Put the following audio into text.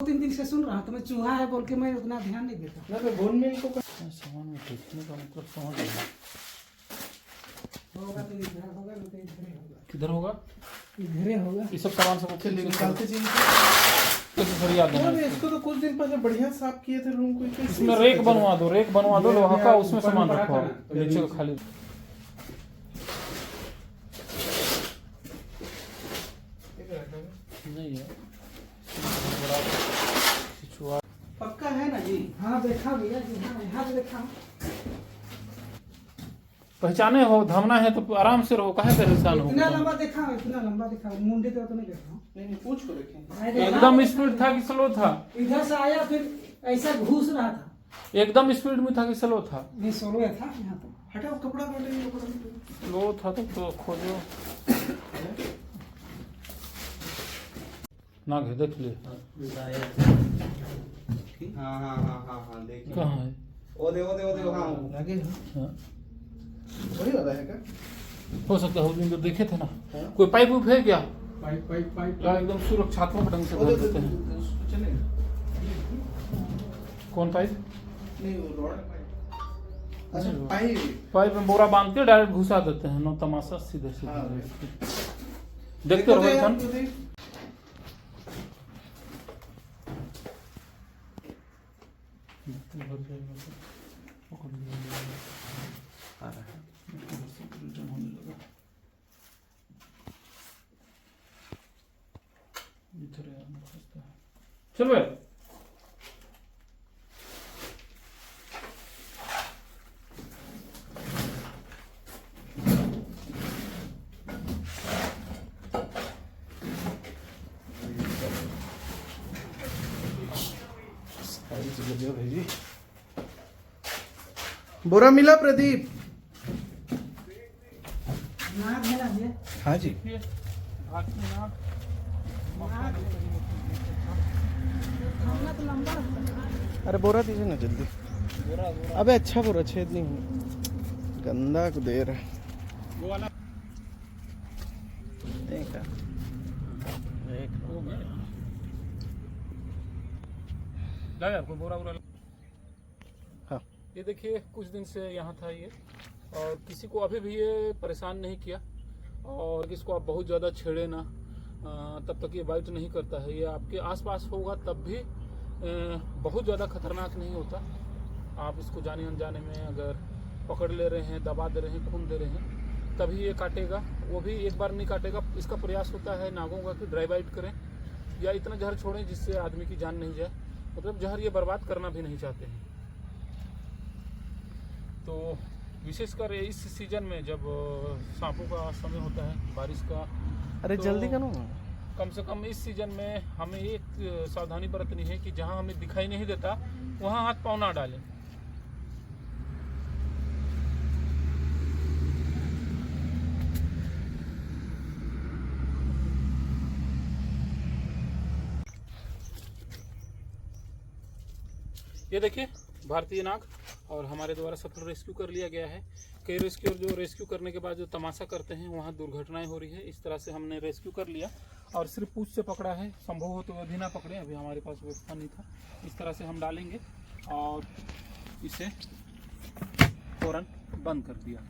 2-3 दिन से सुन रहा तो मैं चूहा है बोल के मैं उतना ध्यान नहीं देता। ना तो बोन में इनको सामान में देखने का मतलब समझ गया। होगा तो इधर होगा, नहीं तो इधर होगा। किधर होगा? इधर होगा। ये सब सामान सब चलिए निकालते चाहिए। कैसे सर याद अरे है? इसको तो कुछ दिन पहले बढ़िया साफ किए थे रूम को। इसमें रेक बनवा दो, रेक बनवा दो लोहा का, उसमें सामान रखो, नीचे का खाली। नहीं है पक्का है ना जी? हाँ देखा भैया जी, हाँ यहाँ से देखा। पहचाने हो, धमना है तो आराम से रहो, काहे परेशान हो? इतना लंबा देखा, इतना लंबा देखा, मुंडे तो नहीं देखा। नहीं पूछ को देखें। एकदम स्पीड था कि स्लो था? इधर से आया फिर ऐसा घूस रहा था। एकदम स्पीड में था कि स्लो था? नहीं सोलो था यहाँ तो। हटाओ कपड़ा बांटेंगे कपड़ा। स्लो था तो खोजो। नाग है, देख ले। हाँ हाँ हाँ हाँ हाँ देखिए। कहाँ है? ओदे ओदे ओदे हाँ लगे। हाँ। वही वाला है क्या? हो सकता है, उस दिन तो देखे थे ना। हाँ? कोई पाइप उप है क्या? पाइप या एकदम सुरक्षात्मक ढंग से ओदे भर देते हैं। चलेगा। कौन पाइप? नहीं वो रॉड पाइप। अच्छा पाइप। पाइप में बोरा बांध के डायरेक्ट घुसा देते हैं, नो तमाशा, सीधे सीधे। हाँ। देखते रहो यार, एकदम। तो देख। चलो भेजी। बोरा मिला प्रदीप? नाग है ना भैया? हाँ जी। खाना तो लंबा रहता है। अरे बोरा दीजिए ना जल्दी। अबे अच्छा बोरा, छेद नहीं हुआ। गंदा को दे रहा है। देखा ला यार, कोई बोरा वोरा। हाँ। ये देखिए, कुछ दिन से यहाँ था ये, और किसी को अभी भी ये परेशान नहीं किया, और इसको आप बहुत ज़्यादा छेड़े ना तब तक ये बाइट नहीं करता है। ये आपके आसपास होगा तब भी बहुत ज़्यादा खतरनाक नहीं होता। आप इसको जाने अनजाने में अगर पकड़ ले रहे हैं, दबा दे रहे हैं, खून दे रहे हैं, तभी ये काटेगा। वो भी एक बार नहीं काटेगा। इसका प्रयास होता है नागों का कि ड्राई बाइट करें या इतना जहर छोड़ें जिससे आदमी की जान नहीं जाए। मतलब जहर ये बर्बाद करना भी नहीं चाहते हैं। तो विशेषकर इस सीजन में जब सांपों का समय होता है, बारिश का, अरे तो जल्दी करो। कम से कम इस सीजन में हमें एक सावधानी बरतनी है कि जहां हमें दिखाई नहीं देता वहां हाथ पाँव ना डालें। ये देखिए भारतीय नाग, और हमारे द्वारा सफल रेस्क्यू कर लिया गया है। कई रेस्क्यूअर जो रेस्क्यू करने के बाद जो तमाशा करते हैं वहाँ दुर्घटनाएं हो रही है। इस तरह से हमने रेस्क्यू कर लिया और सिर्फ पूंछ से पकड़ा है। संभव हो तो अभी ना पकड़े, अभी हमारे पास व्यवस्था नहीं था। इस तरह से हम डालेंगे और इसे फौरन बंद कर दिया।